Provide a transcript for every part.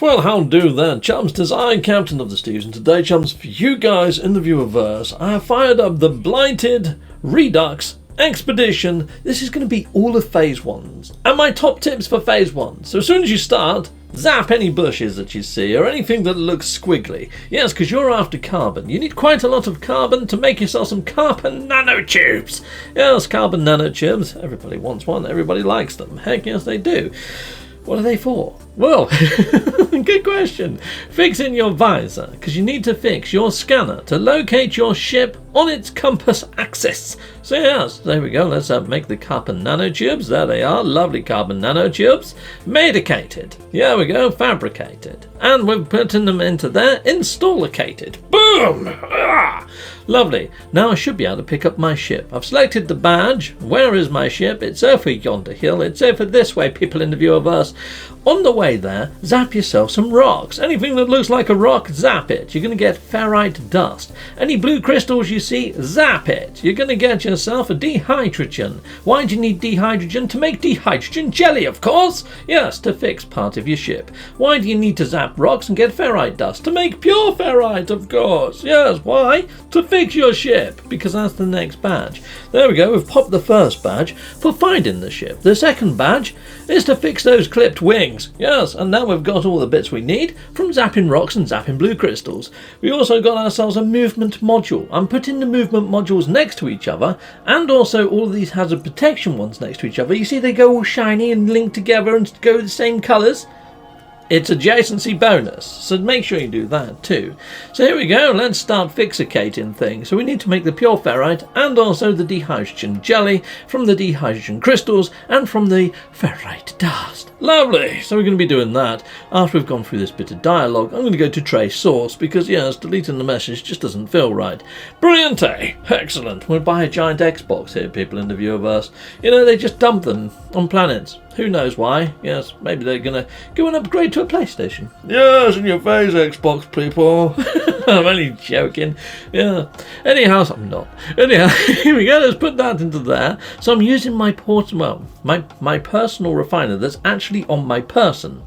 Well, how do then, chums? 'Tis I, Captain of the Steves, and today, chums, for you guys in the viewerverse, I have fired up the Blighted Redux Expedition. This is going to be all of Phase 1s, and my top tips for Phase 1. So as soon as you start, zap any bushes that you see, or anything that looks squiggly. Yes, because you're after carbon. You need quite a lot of carbon to make yourself some carbon nanotubes. Yes, carbon nanotubes. Everybody wants one. Everybody likes them. Heck yes, they do. What are they for? Well, good question. Fixing your visor, because you need to fix your scanner to locate your ship on its compass axis. So yes, there we go. Let's make the carbon nanotubes. There they are. Lovely carbon nanotubes. Medicated. Here we go. Fabricated. And we're putting them into there. Installicated. Boom! Ah! Lovely. Now I should be able to pick up my ship. I've selected the badge. Where is my ship? It's over yonder hill. It's over this way, people in the viewerverse. On the way there, zap yourself some rocks. Anything that looks like a rock, zap it. You're going to get ferrite dust. Any blue crystals you see, zap it. You're going to get yourself a dehydrogen. Why do you need dehydrogen? To make dehydrogen jelly, of course. Yes, to fix part of your ship. Why do you need to zap rocks and get ferrite dust? To make pure ferrite, of course. Yes, why? To fix your ship, because that's the next badge. There we go. We've popped the first badge for finding the ship. The second badge is to fix those clipped wings. Yes, and now we've got all the bits we need from zapping rocks and zapping blue crystals. We also got ourselves a movement module. I'm putting the movement modules next to each other, and also all of these hazard protection ones next to each other. You see they go all shiny and linked together and go the same colours? It's adjacency bonus, so make sure you do that too. So here we go, let's start fixating things. So we need to make the pure ferrite and also the dehydrogen jelly from the dehydrogen crystals and from the ferrite dust. Lovely, so we're going to be doing that. After we've gone through this bit of dialogue, I'm going to go to trace source because yes, deleting the message just doesn't feel right. Brilliant, eh? Excellent. We'll buy a giant Xbox here, people in the viewerverse. You know, they just dump them on planets. Who knows why? Yes, maybe they're going to go and upgrade to a PlayStation. Yes, in your face, Xbox people. I'm only joking. Yeah. Anyhow, I'm not. Anyhow, here we go. Let's put that into there. So I'm using my my personal refiner that's actually on my person.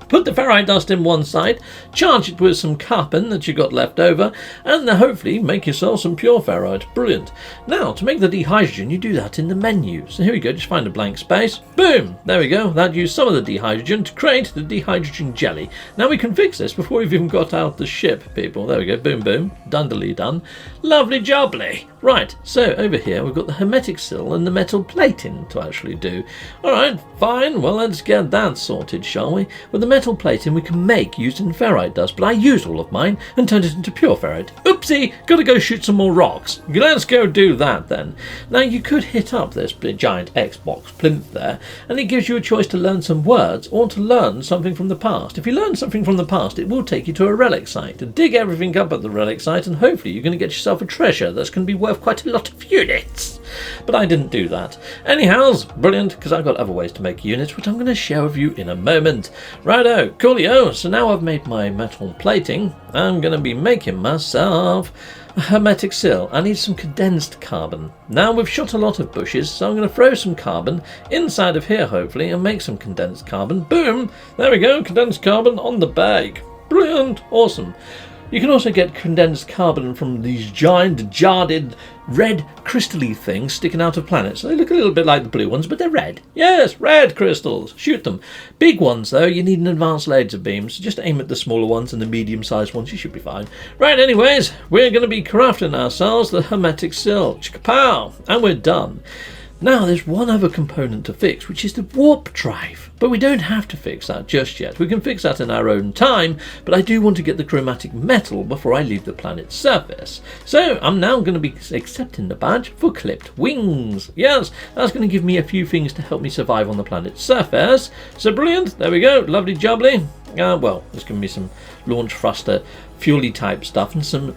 Put the ferrite dust in one side, charge it with some carbon that you got left over, and hopefully make yourself some pure ferrite. Brilliant. Now, to make the dehydrogen, you do that in the menu. So here we go, just find a blank space. Boom! There we go. That used some of the dehydrogen to create the dehydrogen jelly. Now we can fix this before we've even got out the ship, people. There we go. Boom, boom. Dundily done. Lovely jubbly. Right, so over here we've got the hermetic seal and the metal plating to actually do. Alright, fine. Well, let's get that sorted, shall we? With the metal plating we can make using ferrite dust, but I used all of mine and turned it into pure ferrite. Oopsie, gotta go shoot some more rocks. Let's go do that then. Now you could hit up this giant Xbox plinth there, and it gives you a choice to learn some words or to learn something from the past. If you learn something from the past, it will take you to a relic site, and dig everything up at the relic site, and hopefully you're going to get yourself a treasure that's going to be worth quite a lot of units. But I didn't do that. Anyhow, brilliant, because I've got other ways to make units, which I'm going to share with you in a moment. Righto, coolio. So now I've made my metal plating, I'm going to be making myself a hermetic seal. I need some condensed carbon. Now we've shot a lot of bushes, so I'm going to throw some carbon inside of here, hopefully, and make some condensed carbon. Boom! There we go, condensed carbon on the bag. Brilliant, awesome. You can also get condensed carbon from these giant, jarded, red, crystal-y things sticking out of planets. They look a little bit like the blue ones, but they're red. Yes, red crystals. Shoot them. Big ones, though, you need an advanced laser beam, so just aim at the smaller ones and the medium-sized ones. You should be fine. Right, anyways, we're going to be crafting ourselves the hermetic seal. Chicka-pow! And we're done. Now there's one other component to fix, which is the warp drive. But we don't have to fix that just yet. We can fix that in our own time, but I do want to get the chromatic metal before I leave the planet's surface. So I'm now going to be accepting the badge for clipped wings. Yes, that's going to give me a few things to help me survive on the planet's surface. So brilliant, there we go, lovely jubbly. Well, there's going to be some launch thruster, fuel-y type stuff and some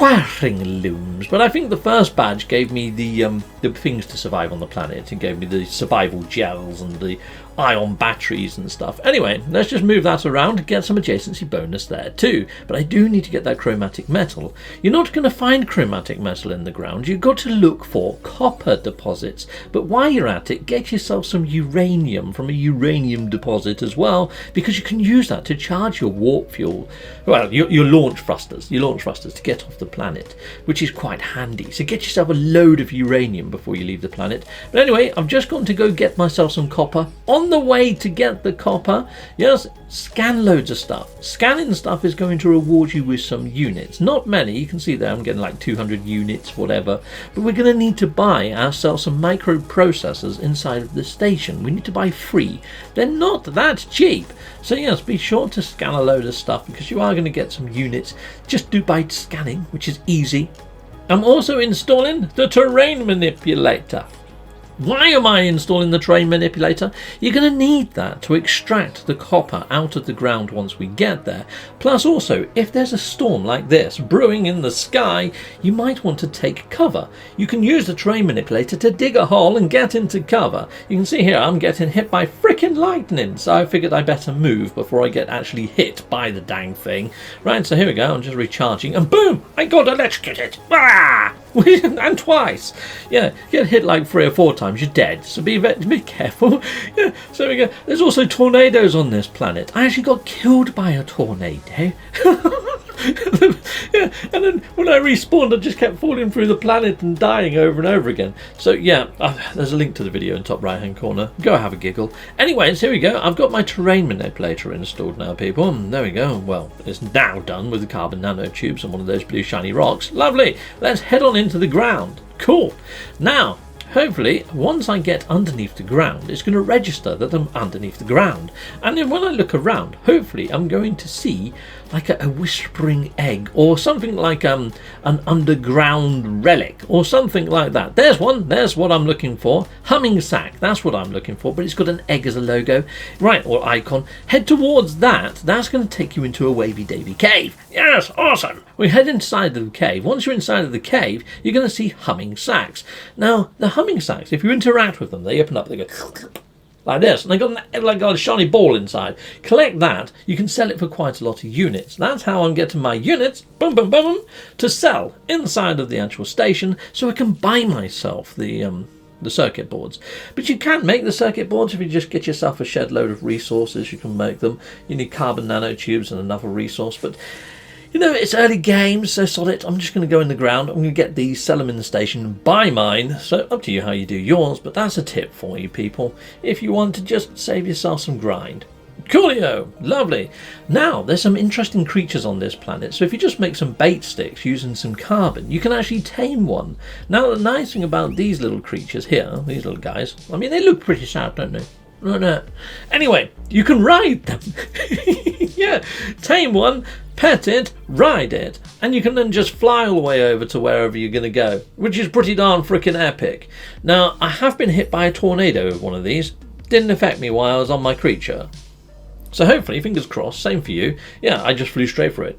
whirring looms, but I think the first badge gave me the things to survive on the planet. It gave me the survival gels and the ion batteries and stuff. Anyway, let's just move that around and get some adjacency bonus there too. But I do need to get that chromatic metal. You're not going to find chromatic metal in the ground. You've got to look for copper deposits. But while you're at it, get yourself some uranium from a uranium deposit as well, because you can use that to charge your warp fuel. Well, your launch thrusters. Your launch thrusters to get off the planet, which is quite handy. So get yourself a load of uranium before you leave the planet. But anyway, I've just gone to go get myself some copper. On the way to get the copper, yes, scan loads of stuff. Scanning stuff is going to reward you with some units. Not many, you can see there I'm getting like 200 units, whatever. But we're going to need to buy ourselves some microprocessors inside of the station. We need to buy 3. They're not that cheap. So yes, be sure to scan a load of stuff because you are going to get some units. Just do by scanning, which is easy. I'm also installing the terrain manipulator. Why am I installing the terrain manipulator? You're going to need that to extract the copper out of the ground once we get there. Plus also, if there's a storm like this brewing in the sky, you might want to take cover. You can use the terrain manipulator to dig a hole and get into cover. You can see here I'm getting hit by frickin' lightning, so I figured I better move before I get actually hit by the dang thing. Right, so here we go, I'm just recharging, and boom! I got electrocuted! Ah! And twice. Yeah, get hit like 3 or 4 times, you're dead. So be careful. Yeah, so we go. There's also tornadoes on this planet. I actually got killed by a tornado. Yeah, and then when I respawned, I just kept falling through the planet and dying over and over again. So yeah, there's a link to the video in the top right hand corner. Go have a giggle. Anyways, here we go. I've got my terrain manipulator installed now, people. There we go. Well, it's now done with the carbon nanotubes and one of those blue shiny rocks. Lovely. Let's head on into the ground. Cool. Now, hopefully, once I get underneath the ground, it's going to register that I'm underneath the ground. And then when I look around, hopefully I'm going to see like a whispering egg or something like an underground relic or something like that. There's one. There's what I'm looking for. Humming sack. That's what I'm looking for. But it's got an egg as a logo. Right, or icon. Head towards that. That's going to take you into a wavy-davy cave. Yes, awesome. We head inside the cave. Once you're inside of the cave, you're going to see humming sacks. Now, the humming sacks, if you interact with them, they open up, they go like this, and they got a shiny ball inside. Collect that, you can sell it for quite a lot of units. That's how I'm getting my units, boom, boom, boom, to sell inside of the actual station, so I can buy myself the circuit boards. But you can make the circuit boards if you just get yourself a shed load of resources. You can make them. You need carbon nanotubes and another resource, but you know, it's early games, so sod it. I'm just going to go in the ground. I'm going to get these, sell them in the station, buy mine. So up to you how you do yours, but that's a tip for you people if you want to just save yourself some grind. Coolio! Lovely! Now, there's some interesting creatures on this planet, so if you just make some bait sticks using some carbon, you can actually tame one. Now, the nice thing about these little creatures here, these little guys, I mean, they look pretty sad, don't they? No. Anyway, you can ride them. Yeah, tame one, pet it, ride it, and you can then just fly all the way over to wherever you're going to go, which is pretty darn freaking epic. Now, I have been hit by a tornado with one of these. Didn't affect me while I was on my creature. So hopefully, fingers crossed, same for you. Yeah, I just flew straight for it.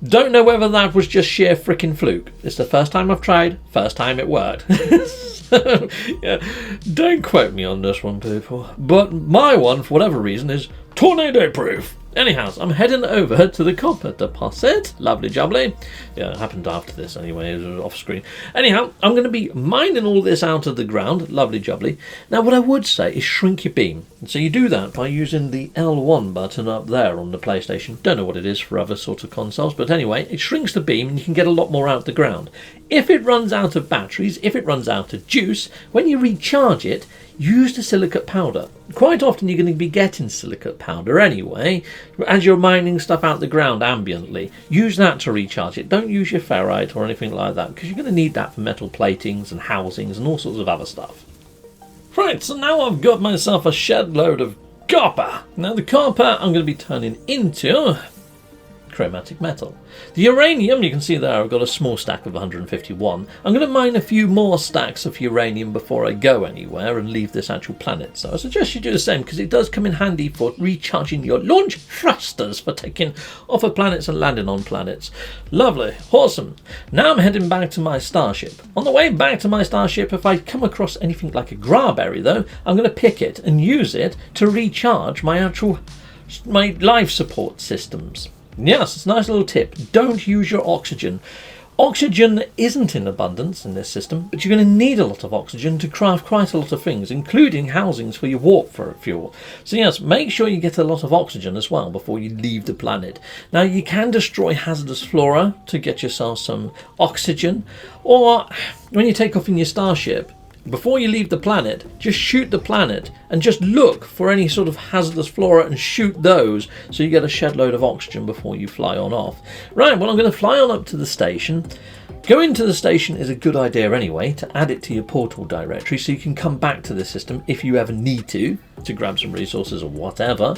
Don't know whether that was just sheer freaking fluke. It's the first time I've tried, first time it worked. So, yeah, don't quote me on this one, people. But my one, for whatever reason, is tornado proof. Anyhow, I'm heading over to the copper deposit. Lovely jubbly. Yeah, it happened after this anyway, it was off screen. Anyhow, I'm going to be mining all this out of the ground. Lovely jubbly. Now, what I would say is shrink your beam. And so you do that by using the L1 button up there on the PlayStation. Don't know what it is for other sort of consoles, but anyway, it shrinks the beam and you can get a lot more out of the ground. If it runs out of batteries, if it runs out of juice, when you recharge it, use the silicate powder. Quite often you're going to be getting silicate powder anyway, as you're mining stuff out the ground ambiently. Use that to recharge it. Don't use your ferrite or anything like that, because you're going to need that for metal platings and housings and all sorts of other stuff. Right, so now I've got myself a shed load of copper. Now the copper I'm going to be turning into chromatic metal. The uranium, you can see there I've got a small stack of 151. I'm going to mine a few more stacks of uranium before I go anywhere and leave this actual planet. So I suggest you do the same, because it does come in handy for recharging your launch thrusters for taking off of planets and landing on planets. Lovely, awesome. Now I'm heading back to my starship. On the way back to my starship, if I come across anything like a grayberry though, I'm going to pick it and use it to recharge my life support systems. Yes, it's a nice little tip. Don't use your oxygen. Oxygen isn't in abundance in this system, but you're going to need a lot of oxygen to craft quite a lot of things, including housings for your warp fuel. So yes, make sure you get a lot of oxygen as well before you leave the planet. Now, you can destroy hazardous flora to get yourself some oxygen, or when you take off in your starship, before you leave the planet, just shoot the planet and just look for any sort of hazardous flora and shoot those so you get a shed load of oxygen before you fly on off. Right, well, I'm going to fly on up to the station. Going to the station is a good idea anyway, to add it to your portal directory so you can come back to the system if you ever need to grab some resources or whatever.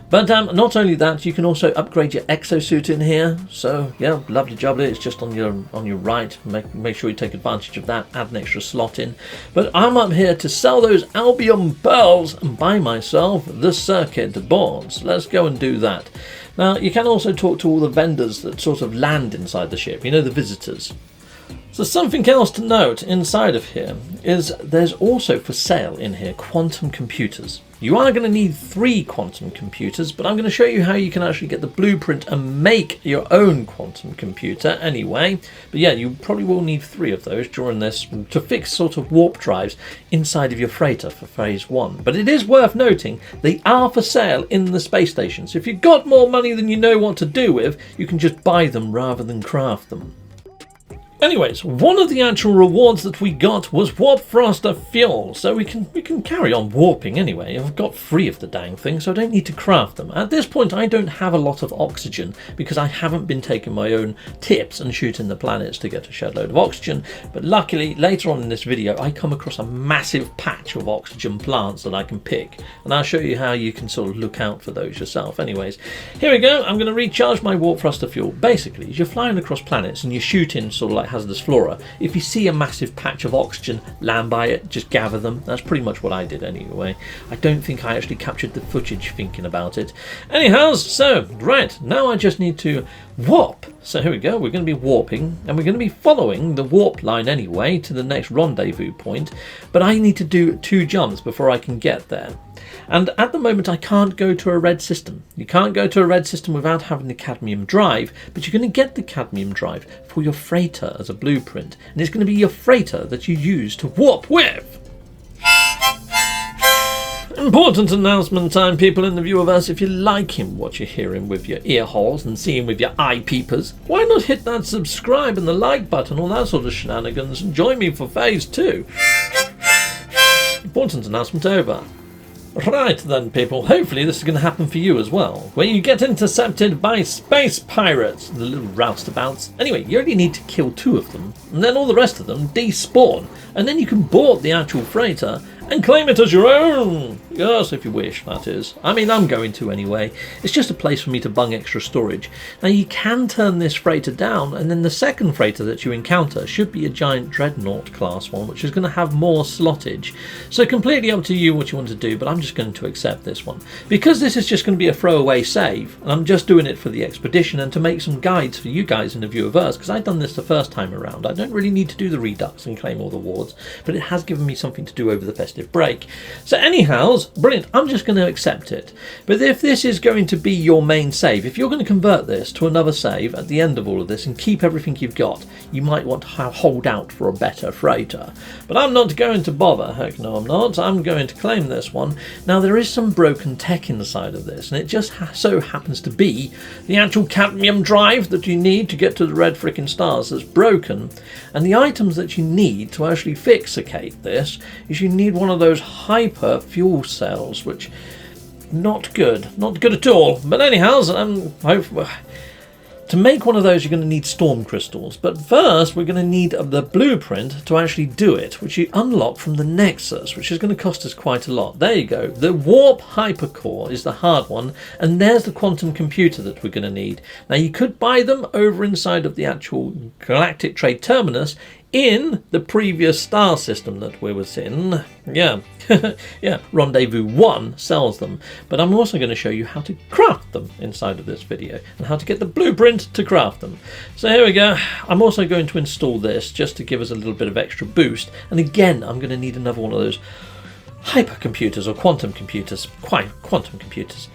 But not only that, you can also upgrade your exosuit in here. So yeah, lovely jubbly, it's just on your right. Make sure you take advantage of that, add an extra slot in. But I'm up here to sell those Albion pearls and buy myself the circuit boards. Let's go and do that. Now, you can also talk to all the vendors that sort of land inside the ship, you know, the visitors. So something else to note inside of here is there's also for sale in here quantum computers. You are going to need 3 quantum computers, but I'm going to show you how you can actually get the blueprint and make your own quantum computer anyway. But yeah, you probably will need 3 of those during this to fix sort of warp drives inside of your freighter for phase 1. But it is worth noting they are for sale in the space station. So if you've got more money than you know what to do with, you can just buy them rather than craft them. Anyways, one of the actual rewards that we got was warp thruster fuel, so we can carry on warping anyway. I've got 3 of the dang thing, so I don't need to craft them. At this point, I don't have a lot of oxygen because I haven't been taking my own tips and shooting the planets to get a shed load of oxygen. But luckily, later on in this video, I come across a massive patch of oxygen plants that I can pick, and I'll show you how you can sort of look out for those yourself. Anyways, here we go. I'm going to recharge my warp thruster fuel. Basically, as you're flying across planets and you're shooting sort of like hazardous flora, if you see a massive patch of oxygen, land by it, just gather them. That's pretty much what I did anyway. I don't think I actually captured the footage thinking about it. Anyhow, so right now I just need to warp. So here we go, we're going to be warping and we're going to be following the warp line anyway to the next rendezvous point, but I need to do 2 jumps before I can get there. And at the moment I can't go to a red system. You can't go to a red system without having the cadmium drive, but you're going to get the cadmium drive for your freighter as a blueprint, and it's going to be your freighter that you use to warp with. Important announcement time, people in the viewerverse. If you're liking what you're hearing with your ear holes and seeing with your eye peepers, why not hit that subscribe and the like button, all that sort of shenanigans, and join me for phase 2. Important announcement over. Right then, people, hopefully this is going to happen for you as well, where you get intercepted by space pirates, the little roustabouts. Anyway, you only need to kill 2 of them, and then all the rest of them despawn, and then you can board the actual freighter and claim it as your own. Yes, if you wish, that is. I mean, I'm going to anyway. It's just a place for me to bung extra storage. Now, you can turn this freighter down, and then the second freighter that you encounter should be a giant dreadnought class one, which is going to have more slottage. So completely up to you what you want to do, but I'm just going to accept this one. Because this is just going to be a throwaway save, and I'm just doing it for the expedition and to make some guides for you guys in the viewerverse, because I've done this the first time around. I don't really need to do the redux and claim all the wards, but it has given me something to do over the festive break. So anyhow, brilliant, I'm just going to accept it. But if this is going to be your main save, if you're going to convert this to another save at the end of all of this and keep everything you've got, you might want to hold out for a better freighter. But I'm not going to bother, heck no I'm not, I'm going to claim this one. Now there is some broken tech inside of this, and it just so happens to be the actual cadmium drive that you need to get to the red frickin' stars that's broken. And the items that you need to actually fixicate this is you need one of those hyper fuel cells, which not good at all. But anyhow, To make one of those, you're going to need storm crystals, but first we're going to need the blueprint to actually do it, which you unlock from the Nexus, which is going to cost us quite a lot. There you go. The warp hypercore is the hard one, and there's the quantum computer that we're going to need. Now, you could buy them over inside of the actual Galactic Trade Terminus in the previous star system that we was in. Yeah, yeah, Rendezvous 1 sells them, but I'm also going to show you how to craft them inside of this video and how to get the blueprint to craft them. So here we go. I'm also going to install this just to give us a little bit of extra boost, and again I'm going to need another one of those hypercomputers or quantum computers, quantum computers.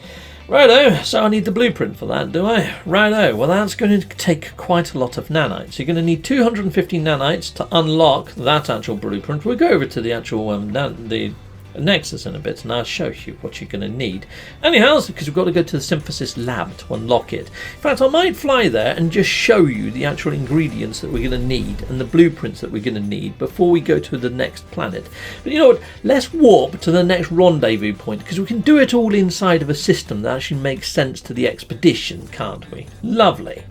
Righto, so I need the blueprint for that, do I? Righto, well that's going to take quite a lot of nanites. You're going to need 250 nanites to unlock that actual blueprint. We'll go over to the actual the Nexus in a bit and I'll show you what you're going to need. Anyhow, because we've got to go to the synthesis lab to unlock it. In fact, I might fly there and just show you the actual ingredients that we're going to need and the blueprints that we're going to need before we go to the next planet. But you know what, let's warp to the next rendezvous point, because we can do it all inside of a system that actually makes sense to the expedition, can't we? Lovely.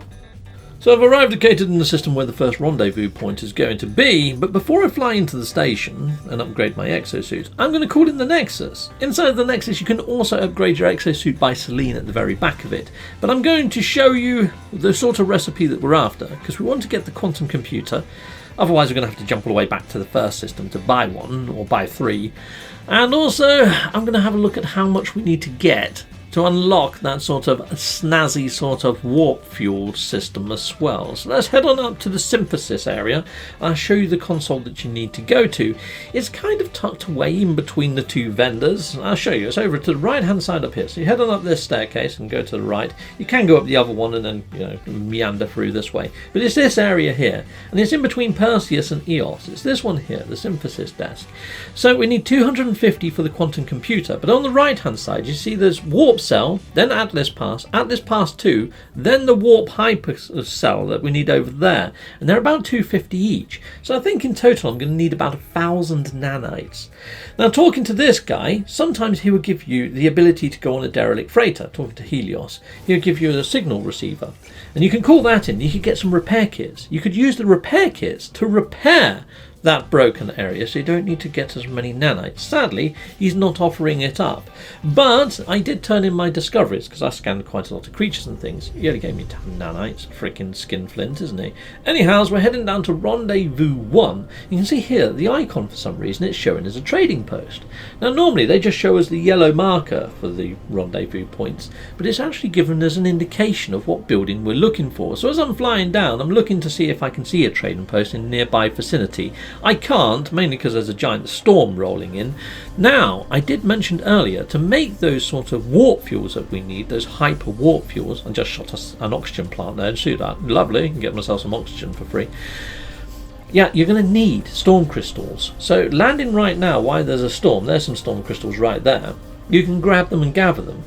So I've arrived located in the system where the first rendezvous point is going to be, but before I fly into the station and upgrade my exosuit, I'm going to call in the Nexus. Inside the Nexus you can also upgrade your exosuit by Selene at the very back of it, but I'm going to show you the sort of recipe that we're after, because we want to get the quantum computer, otherwise we're going to have to jump all the way back to the first system to buy one, or buy 3, and also I'm going to have a look at how much we need to get to unlock that sort of snazzy sort of warp fuel system as well. So let's head on up to the synthesis area. I'll show you the console that you need to go to. It's kind of tucked away in between the two vendors. I'll show you. It's over to the right hand side up here. So you head on up this staircase and go to the right. You can go up the other one and then meander through this way. But it's this area here. And it's in between Perseus and Eos. It's this one here, the synthesis desk. So we need 250 for the quantum computer. But on the right hand side you see there's warp cell, then Atlas Pass 2, then the warp hyper cell that we need over there, and they're about 250 each. So I think in total I'm going to need about 1,000 nanites. Now, talking to this guy, sometimes he will give you the ability to go on a derelict freighter. Talking to Helios, he'll give you a signal receiver, and you can call that in. You could get some repair kits. You could use the repair kits to repair that broken area, so you don't need to get as many nanites. Sadly, he's not offering it up, but I did turn in my discoveries because I scanned quite a lot of creatures and things. He only gave me 10 nanites. Freaking skinflint, isn't he? Anyhow, we're heading down to Rendezvous 1. You can see here the icon, for some reason it's showing as a trading post. Now normally they just show us the yellow marker for the rendezvous points, but it's actually given us an indication of what building we're looking for. So as I'm flying down, I'm looking to see if I can see a trading post in nearby vicinity. I can't, mainly because there's a giant storm rolling in. Now, I did mention earlier, to make those sort of warp fuels that we need, those hyper warp fuels, I just shot an oxygen plant there, see that? Lovely, can get myself some oxygen for free. Yeah, you're going to need storm crystals. So landing right now, while there's a storm, there's some storm crystals right there. You can grab them and gather them.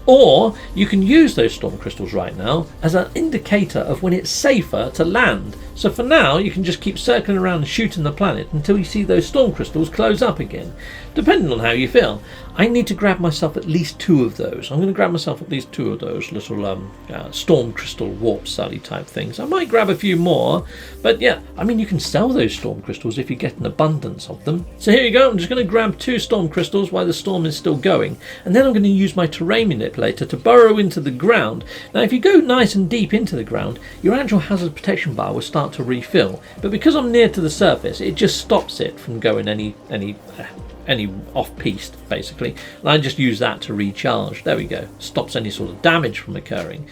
Or you can use those storm crystals right now as an indicator of when it's safer to land. So for now you can just keep circling around and shooting the planet until you see those storm crystals close up again, depending on how you feel. I need to grab myself at least 2 of those. I'm going to grab myself at least 2 of those little storm crystal warp sally type things. I might grab a few more, but yeah, I mean you can sell those storm crystals if you get an abundance of them. So here you go, I'm just going to grab 2 storm crystals while the storm is still going, and then I'm going to use my terrain manipulator to burrow into the ground. Now if you go nice and deep into the ground, your actual hazard protection bar will start to refill, but because I'm near to the surface it just stops it from going any off-piste basically, and I just use that to recharge. There we go, stops any sort of damage from occurring.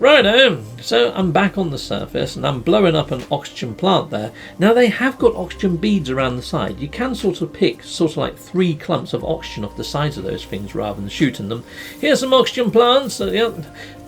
Righto, so I'm back on the surface and I'm blowing up an oxygen plant there. Now they have got oxygen beads around the side. You can sort of pick like 3 clumps of oxygen off the sides of those things rather than shooting them. Here's some oxygen plants. Yeah,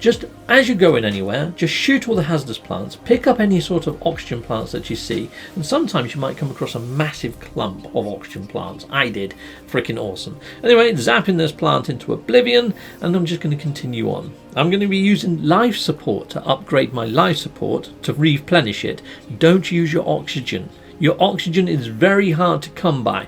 just as you're going anywhere, just shoot all the hazardous plants, pick up any sort of oxygen plants that you see, and sometimes you might come across a massive clump of oxygen plants. I did. Freaking awesome. Anyway, zapping this plant into oblivion, and I'm just going to continue on. I'm going to be using life support to upgrade my life support to replenish it. Don't use your oxygen. Your oxygen is very hard to come by.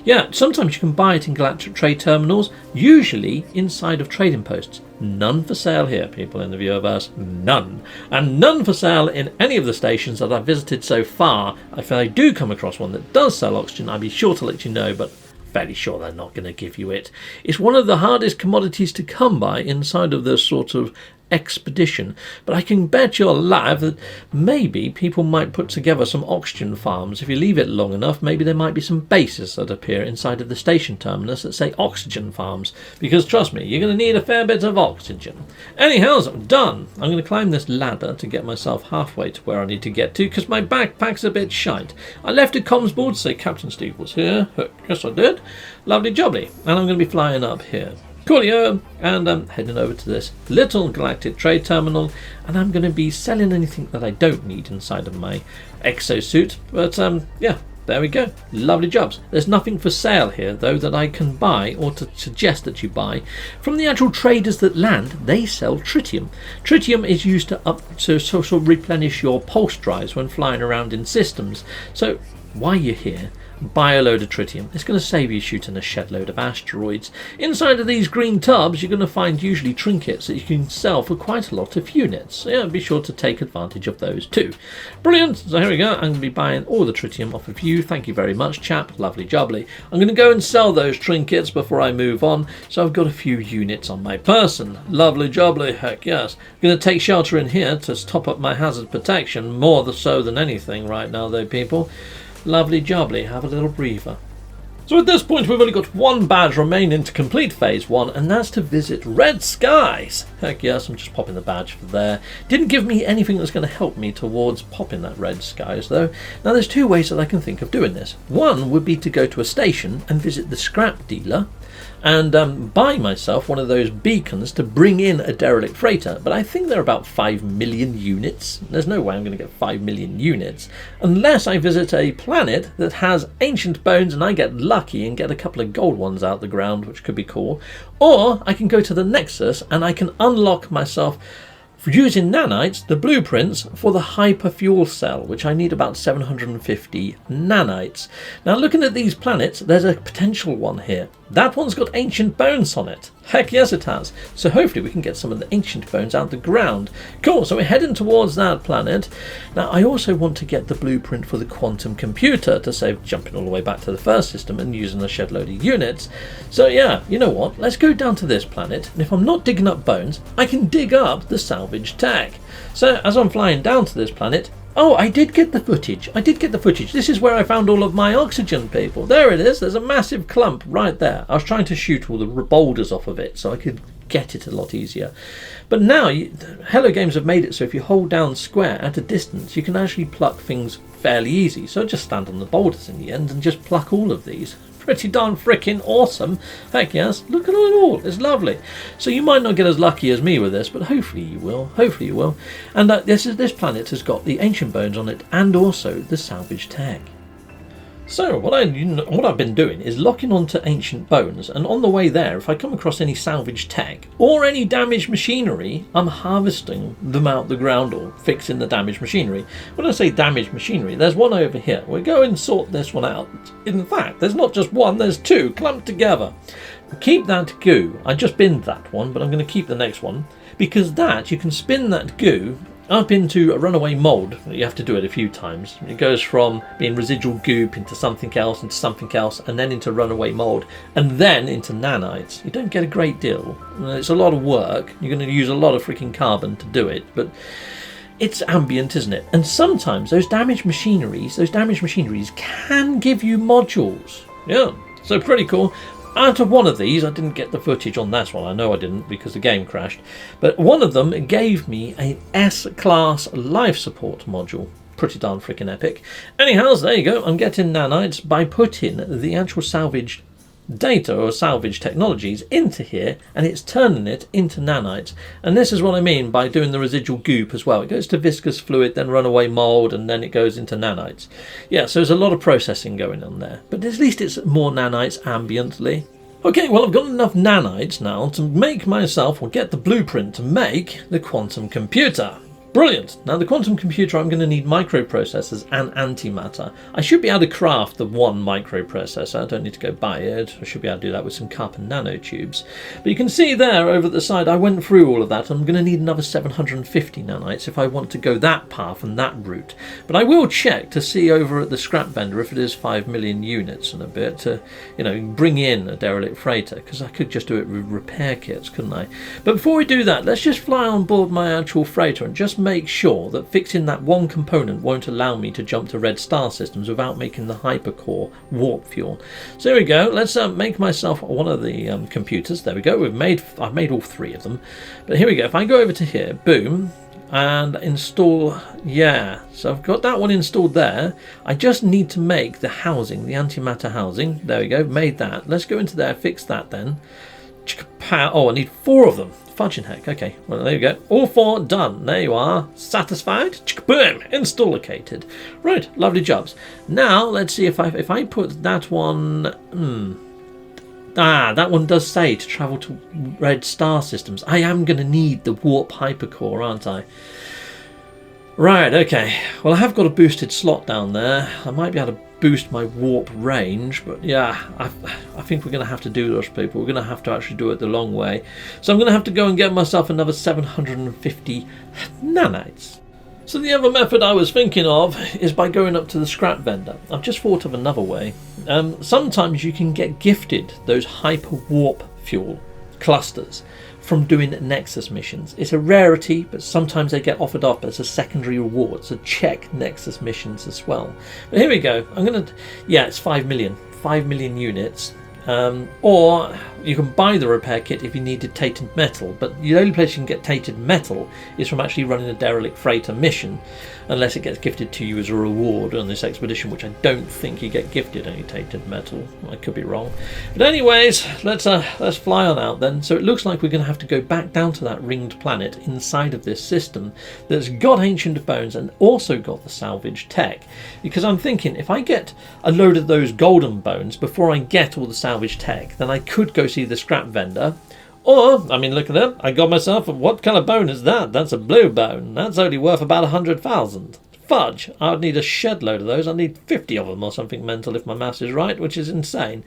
Yeah, sometimes you can buy it in Galactic Trade Terminals, usually inside of trading posts. None for sale here, people in the viewerverse. None. And none for sale in any of the stations that I've visited so far. If I do come across one that does sell oxygen, I'll be sure to let you know, but fairly sure they're not going to give you it. It's one of the hardest commodities to come by inside of this sort of expedition, but I can bet you're alive that maybe people might put together some oxygen farms. If you leave it long enough, maybe there might be some bases that appear inside of the station terminus that say oxygen farms, because trust me, you're going to need a fair bit of oxygen. Anyhow, I'm done. I'm going to climb this ladder to get myself halfway to where I need to get to, because my backpack's a bit shite. I left a comms board to say Captain Steve was here. Yes, I did. Lovely jubbly. And I'm going to be flying up here. Coolio, and I'm heading over to this little galactic trade terminal, and I'm going to be selling anything that I don't need inside of my exosuit. But yeah, there we go. Lovely jobs. There's nothing for sale here though that I can buy, or to suggest that you buy. From the actual traders that land, they sell tritium. Tritium is used to sort of replenish your pulse drives when flying around in systems. So while you're here, buy a load of tritium. It's going to save you shooting a shed load of asteroids. Inside of these green tubs, you're going to find usually trinkets that you can sell for quite a lot of units. So yeah, be sure to take advantage of those too. Brilliant. So here we go. I'm going to be buying all the tritium off of you. Thank you very much, chap. Lovely jubbly. I'm going to go and sell those trinkets before I move on. So I've got a few units on my person. Lovely jubbly. Heck yes. I'm going to take shelter in here to top up my hazard protection, more so than anything right now though, people. Lovely jubbly, have a little breather. So at this point we've only got one badge remaining to complete phase 1, and that's to visit Red Skies. Heck yes, I'm just popping the badge for there. Didn't give me anything that's going to help me towards popping that Red Skies though. Now there's two ways that I can think of doing this. One would be to go to a station and visit the scrap dealer and buy myself one of those beacons to bring in a derelict freighter, but I think they're about 5 million units. There's no way I'm going to get 5 million units unless I visit a planet that has ancient bones and I get lucky and get a couple of gold ones out the ground, which could be cool. Or I can go to the Nexus and I can unlock myself, using nanites, the blueprints for the hyper fuel cell, which I need about 750 nanites. Now looking at these planets, there's a potential one here. That one's got ancient bones on it. Heck yes it has. So hopefully we can get some of the ancient bones out the ground. Cool, so we're heading towards that planet. Now I also want to get the blueprint for the quantum computer to save jumping all the way back to the first system and using a shed load of units. So yeah, you know what, let's go down to this planet, and if I'm not digging up bones, I can dig up the salvage tech. So as I'm flying down to this planet, oh, I did get the footage. This is where I found all of my oxygen, people. There it is. There's a massive clump right there. I was trying to shoot all the boulders off of it so I could get it a lot easier. But now, Hello Games have made it so if you hold down square at a distance, you can actually pluck things fairly easy. So just stand on the boulders in the end and just pluck all of these. Pretty darn freaking awesome. Heck yes, look at it all, it's lovely. So you might not get as lucky as me with this, but hopefully you will. And this planet has got the ancient bones on it and also the salvage tech. So what I've been doing is locking onto ancient bones, and on the way there, if I come across any salvage tech or any damaged machinery, I'm harvesting them out the ground or fixing the damaged machinery. When I say damaged machinery, there's one over here. We'll go and sort this one out. In fact, there's not just one, there's two clumped together. Keep that goo. I just binned that one, but I'm going to keep the next one, because that, you can spin that goo up into a runaway mold. You have to do it a few times. It goes from being residual goop into something else, and then into runaway mold, and then into nanites. You don't get a great deal. It's a lot of work. You're going to use a lot of freaking carbon to do it, but it's ambient, isn't it? And sometimes those damaged machineries can give you modules. Yeah, so pretty cool. Out of one of these, I didn't get the footage on this one. I know I didn't because the game crashed. But one of them gave me an S-class life support module. Pretty darn freaking epic. Anyhow, there you go. I'm getting nanites by putting the actual salvage data or salvage technologies into here, and it's turning it into nanites. And this is what I mean by doing the residual goop as well. It goes to viscous fluid, then runaway mold, and then it goes into nanites. Yeah, so there's a lot of processing going on there, but at least it's more nanites ambiently. Okay, well, I've got enough nanites now to make myself, or get the blueprint to make the quantum computer. Brilliant. Now the quantum computer, I'm going to need microprocessors and antimatter. I should be able to craft the one microprocessor. I don't need to go buy it. I should be able to do that with some carbon nanotubes. But you can see there over at the side, I went through all of that. I'm going to need another 750 nanites if I want to go that path and that route. But I will check to see over at the scrap vendor if it is 5 million units and a bit to, you know, bring in a derelict freighter, because I could just do it with repair kits, couldn't I? But before we do that, let's just fly on board my actual freighter and just make sure that fixing that one component won't allow me to jump to red star systems without making the hypercore warp fuel. So here we go. Let's make myself one of the computers. There we go. I've made all three of them. But here we go. If I go over to here, boom, and install, yeah, so I've got that one installed there. I just need to make the housing, the antimatter housing. There we go, made that. Let's go into there, fix that then. Oh, I need 4 of them. Fudging heck. Okay, well, there you go. All 4 done. There you are. Satisfied? Boom! Install located. Right, lovely jobs. Now, let's see if I put that one... that one does say to travel to red star systems. I am going to need the warp hypercore, aren't I? Right, okay. Well, I have got a boosted slot down there. I might be able to boost my warp range, but yeah, I think we're going to have to do this, people. We're going to have to actually do it the long way. So I'm going to have to go and get myself another 750 nanites. So the other method I was thinking of is by going up to the scrap vendor. I've just thought of another way. Sometimes you can get gifted those hyper warp fuel clusters from doing Nexus missions. It's a rarity, but sometimes they get offered up as a secondary reward, so check Nexus missions as well. But here we go. It's 5 million units. Or you can buy the repair kit if you needed tainted metal, but the only place you can get tainted metal is from actually running a derelict freighter mission, unless it gets gifted to you as a reward on this expedition, which I don't think you get gifted any tainted metal. I could be wrong. But anyways, let's fly on out then. So it looks like we're going to have to go back down to that ringed planet inside of this system that's got ancient bones and also got the salvage tech, because I'm thinking if I get a load of those golden bones before I get all the salvage tech, then I could go see the scrap vendor. Or, I mean, look at that. I got myself what kind of bone is that? That's a blue bone. That's only worth about 100,000. Fudge. I would need a shed load of those. I need 50 of them or something mental if my maths is right, which is insane.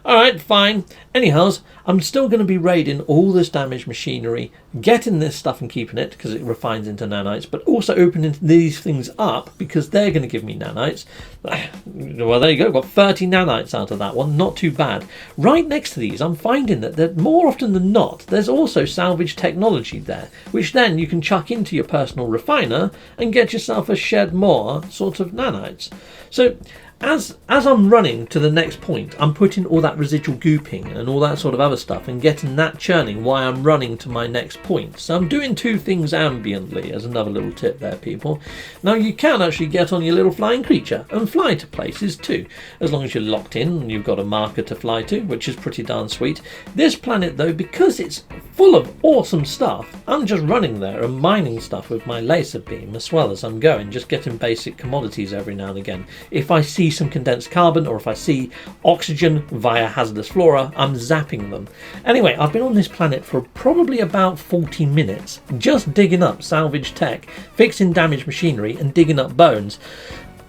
Alright, fine. Anyhows, I'm still going to be raiding all this damaged machinery, getting this stuff and keeping it because it refines into nanites, but also opening these things up because they're going to give me nanites. Well, there you go. Got 30 nanites out of that one. Not too bad. Right next to these, I'm finding that more often than not, there's also salvage technology there, which then you can chuck into your personal refiner and get yourself a shed more sort of nanites. So as I'm running to the next point, I'm putting all that residual gooping and all that sort of other stuff and getting that churning while I'm running to my next point. So I'm doing 2 things ambiently, as another little tip there, people. Now you can actually get on your little flying creature and fly to places too, as long as you're locked in and you've got a marker to fly to, which is pretty darn sweet. This planet though, because it's full of awesome stuff, I'm just running there and mining stuff with my laser beam as well as I'm going, just getting basic commodities every now and again. If I see some condensed carbon or if I see oxygen via hazardous flora, I'm zapping them. Anyway, I've been on this planet for probably about 40 minutes, just digging up salvage tech, fixing damaged machinery and digging up bones.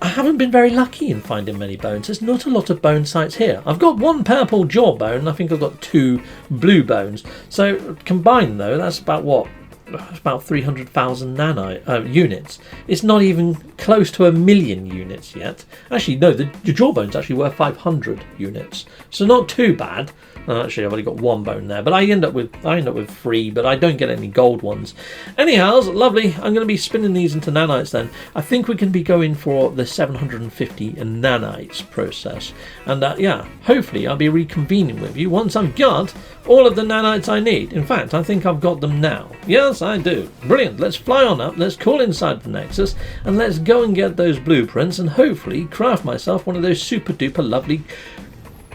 I haven't been very lucky in finding many bones. There's not a lot of bone sites here. I've got 1 purple jawbone, I think I've got 2 blue bones. So combined though, that's about what? It's about 300,000 units. It's not even close to 1 million units yet. Actually, no, the jawbone's actually worth 500 units. So not too bad. Actually, I've only got 1 bone there, but I end up with 3, but I don't get any gold ones. Anyhow, lovely. I'm going to be spinning these into nanites then. I think we can be going for the 750 nanites process. And yeah, hopefully I'll be reconvening with you once I've got all of the nanites I need. In fact, I think I've got them now. Yes, I do. Brilliant. Let's fly on up. Let's call inside the Nexus and let's go and get those blueprints and hopefully craft myself one of those super duper lovely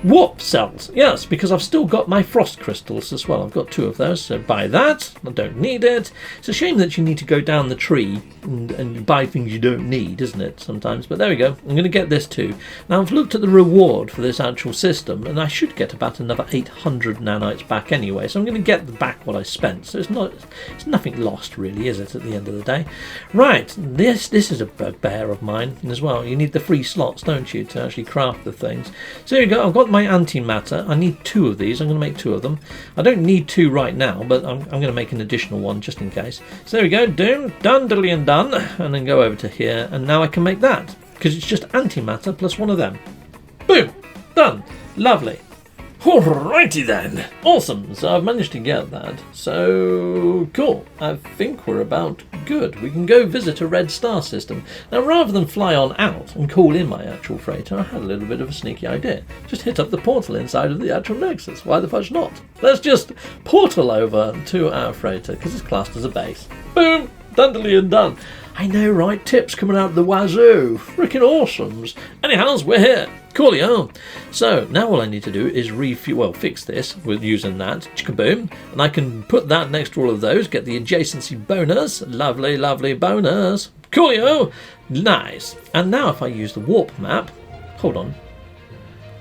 Warp cells, yes, because I've still got my frost crystals as well. I've got 2 of those, so buy that. I don't need it. It's a shame that you need to go down the tree and buy things you don't need, isn't it, sometimes? But there we go. I'm going to get this too. Now, I've looked at the reward for this actual system, and I should get about another 800 nanites back anyway, so I'm going to get back what I spent. So it's nothing lost, really, is it, at the end of the day? Right, this is a bugbear of mine as well. You need the free slots, don't you, to actually craft the things. So here you go. I've got my antimatter. I need 2 of these. I'm going to make 2 of them. I don't need 2 right now, but I'm going to make an additional one just in case. So there we go. Done, diddly and done. And then go over to here, and now I can make that because it's just antimatter plus 1 of them. Boom! Done. Lovely. Alrighty then. Awesome. So I've managed to get that. So cool. I think we're about good. We can go visit a red star system. Now, rather than fly on out and call in my actual freighter, I had a little bit of a sneaky idea. Just hit up the portal inside of the actual Nexus. Why the fudge not? Let's just portal over to our freighter because it's classed as a base. Boom! Dundly and done. I know, right? Tips coming out of the wazoo. Freaking awesomes. Anyhow, we're here. Coolio. So now all I need to do is fix this with using that. Chickaboom. And I can put that next to all of those, get the adjacency bonus. Lovely, lovely bonus. Coolio. Nice. And now if I use the warp map, hold on.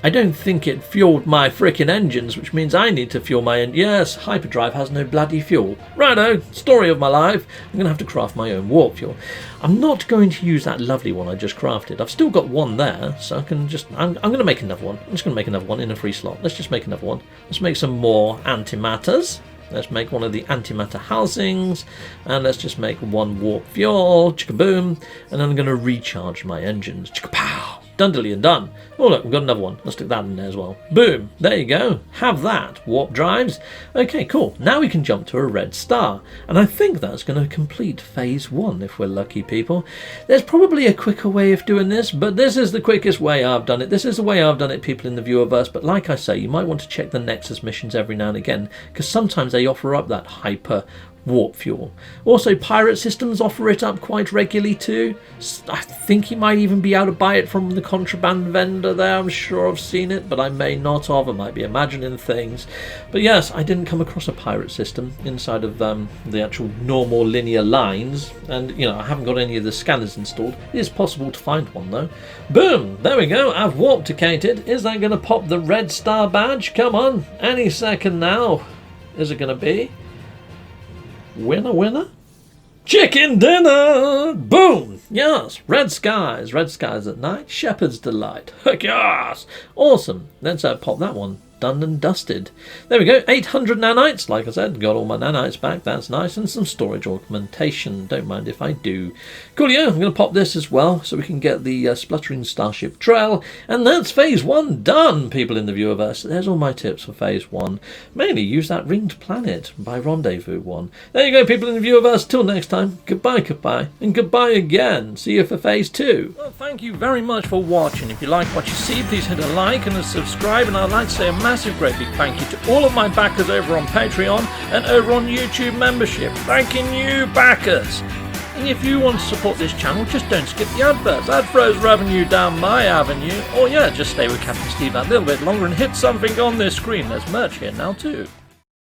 I don't think it fueled my frickin' engines, which means I need to fuel my yes, hyperdrive has no bloody fuel. Righto, story of my life. I'm going to have to craft my own warp fuel. I'm not going to use that lovely one I just crafted. I've still got one there, so I can just... I'm going to make another one. I'm just going to make another one in a free slot. Let's just make another one. Let's make some more antimatters. Let's make one of the antimatter housings, and let's just make 1 warp fuel. Chickaboom. And then I'm going to recharge my engines. Chickapow. Dundly and done. Oh look, we've got another one. Let's stick that in there as well. Boom. There you go. Have that. Warp drives. Okay, cool. Now we can jump to a red star. And I think that's going to complete phase 1 if we're lucky, people. There's probably a quicker way of doing this, but this is the quickest way I've done it. This is the way I've done it, people in the viewerverse. But like I say, you might want to check the Nexus missions every now and again, because sometimes they offer up that hyper warp fuel. Also, pirate systems offer it up quite regularly too. I think you might even be able to buy it from the contraband vendor there. I'm sure I've seen it, but I may not have. I might be imagining things. But yes, I didn't come across a pirate system inside of the actual normal linear lines, and you know, I haven't got any of the scanners installed. It is possible to find one though. Boom! There we go. I've warp-ticated. Is that going to pop the red star badge? Come on, any second now. Is it going to be? Winner, winner? Chicken dinner! Boom! Yes, red skies at night, shepherd's delight. Heck yes! Awesome. Let's pop that one. Done and dusted. There we go, 800 nanites. Like I said, got all my nanites back. That's nice. And some storage augmentation. Don't mind if I do. Coolio. I'm going to pop this as well so we can get the spluttering starship trail. And that's phase 1 done, people in the viewerverse. There's all my tips for phase 1. Mainly use that ringed planet by Rendezvous 1. There you go, people in the viewerverse. Till next time, goodbye, and goodbye again. See you for phase 2. Well, thank you very much for watching. If you like what you see, please hit a like and a subscribe. And I'd like to say a massive great big thank you to all of my backers over on Patreon and over on YouTube membership. Thanking you, backers! And if you want to support this channel, just don't skip the adverts. That throws revenue down my avenue. Or yeah, just stay with Captain Steve that little bit longer and hit something on this screen. There's merch here now too.